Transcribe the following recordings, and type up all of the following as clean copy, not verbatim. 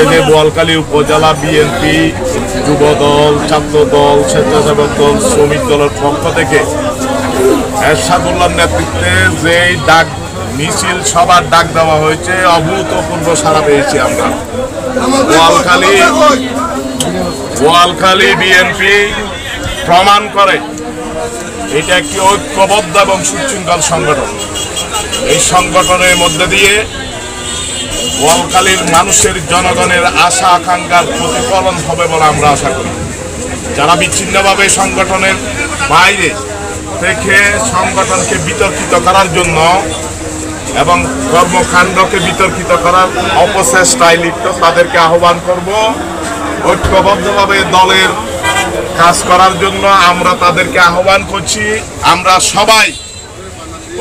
আজকে যে বোয়ালখালী উপজেলা বিএনপি, যুবদল, ছাত্রদল, স্বেচ্ছাসেবক দল, শ্রমিক দলের পক্ষ থেকে এরশাদুল্লাহর নেতৃত্বে যেই ডাক মিছিল সবার ডাক দেওয়া হয়েছে, অভূতপূর্ব সাড়া পেয়েছি আমরা। বোয়ালখালী বিএনপি প্রমাণ করে এটা একটি ঐক্যবদ্ধ এবং সুশৃঙ্খল সংগঠন। এই সংগঠনের মধ্যে দিয়ে বোয়ালখালীর মানুষের, জনগণের আশা আকাঙ্ক্ষার প্রতিফলন হবে বলে আমরা আশা করি। যারা বিচ্ছিন্নভাবে সংগঠনের বাইরে থেকে সংগঠনকে বিতর্কিত করার জন্য এবং কর্মকাণ্ডকে বিতর্কিত করার অপচেষ্টায় লিপ্ত, তাদেরকে আহ্বান করব ঐক্যবদ্ধভাবে দলের কাজ করার জন্য। আমরা তাদেরকে আহ্বান করছি। আমরা সবাই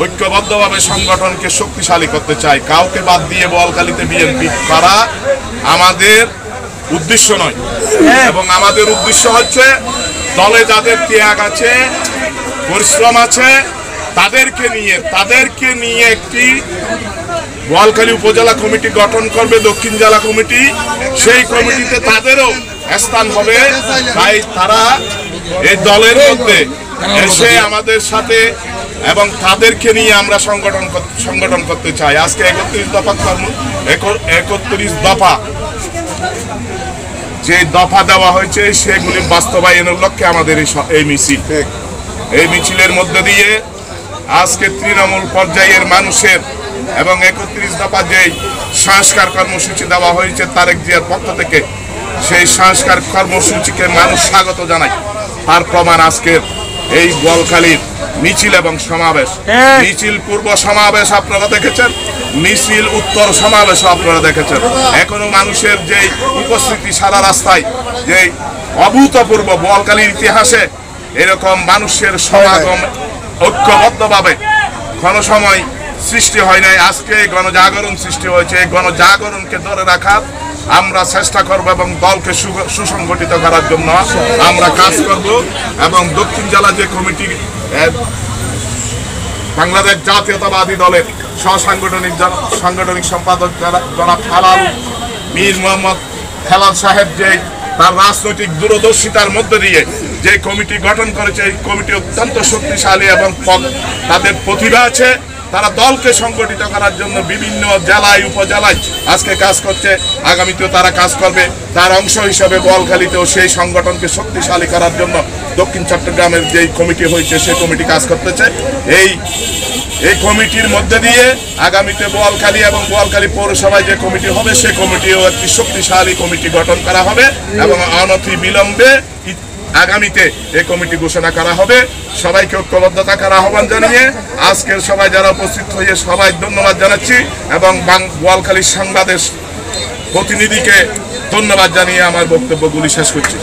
ঐক্যবদ্ধভাবে সংগঠনকে শক্তিশালী করতে চাই। কাউকে বাদ দিয়ে বোয়ালখালীতে বিএনপি করা আমাদের উদ্দেশ্য নয়, এবং আমাদের উদ্দেশ্য হচ্ছে দলে যাদের ত্যাগ আছে, পরিশ্রম আছে, তাদেরকে নিয়ে একটি বোয়ালখালী উপজেলা কমিটি গঠন করবে, দক্ষিণ জেলা কমিটি। সেই কমিটিতে তাদেরও স্থান হবে। তাই তারা এই দলের মধ্যে এসে আমাদের সাথে এবং তাদেরকে নিয়ে আমরা সংগঠন করতে চাই। আজকে 31 দফা যে দফা দেওয়া হয়েছে সেগুলি বাস্তবায়নের লক্ষ্যে আমাদের এই মিছিল। এই মিছিলের মধ্যে দিয়ে আজকে তৃণমূল পর্যায়ের মানুষের এবং 31 দফা যে সংস্কার কর্মসূচি দেওয়া হয়েছে তারেক জিয়ার পক্ষ থেকে, সেই সংস্কার কর্মসূচিকে মানুষ স্বাগত জানায়। তার প্রমাণ আজকের এই বোয়ালখালীর মিছিল এবং সমাবেশ। মিছিল পূর্ব সমাবেশ আপনারা দেখেছেন, মিছিল উত্তর সমাবেশ আপনারা দেখেছেন। এখনো মানুষের যে উপস্থিতি সারা রাস্তায়, যে অভূতপূর্ব বোয়ালখালীর ইতিহাসে এরকম মানুষের সমাগম ঐক্যবদ্ধভাবে কোনো সময় সৃষ্টি হয় নাই। আজকে গণজাগরণ সৃষ্টি হয়েছে। এই গণজাগরণকে ধরে রাখার আমরা চেষ্টা করব এবং দলকে সুসংগঠিত করার জন্য আমরা কাজ করব। এবং দক্ষিণ জেলা যে কমিটি, বাংলাদেশ জাতীয়তাবাদী দলের সাংগঠনিক সম্পাদক জনাব মীর মোহাম্মদ হেলাল সাহেব, যে তার রাজনৈতিক দূরদর্শিতার মধ্যে দিয়ে যে কমিটি গঠন করেছে, এই কমিটি অত্যন্ত শক্তিশালী এবং তাদের প্রতিভা আছে। তারা দলকে সংগঠিত করার জন্য বিভিন্ন জেলায়, উপজেলায় আজকে কাজ করছে। আগামীতেও তারা কাজ করবে। তার অংশ হিসাবে বোয়ালখালীতেও সেই সংগঠনকে শক্তিশালী করার জন্য দক্ষিণ চট্টগ্রামের যেই কমিটি হয়েছে সেই কমিটি কাজ করতেছে। এই কমিটির মধ্যে দিয়ে আগামীতে বোয়ালখালী এবং বোয়ালখালী পৌরসভায় যে কমিটি হবে সেই কমিটিও একটি শক্তিশালী কমিটি গঠন করা হবে এবং অনতি বিলম্বে আগামীতে এই কমিটি ঘোষণা করা হবে। সবাইকে ঐক্যবদ্ধ থাকার আহ্বান জানিয়ে আজকের সবাই যারা উপস্থিত হয়ে সবাই ধন্যবাদ জানাচ্ছি এবং বোয়ালখালী সংবাদের প্রতিনিধিকে ধন্যবাদ জানিয়ে আমার বক্তব্যগুলি শেষ করছি।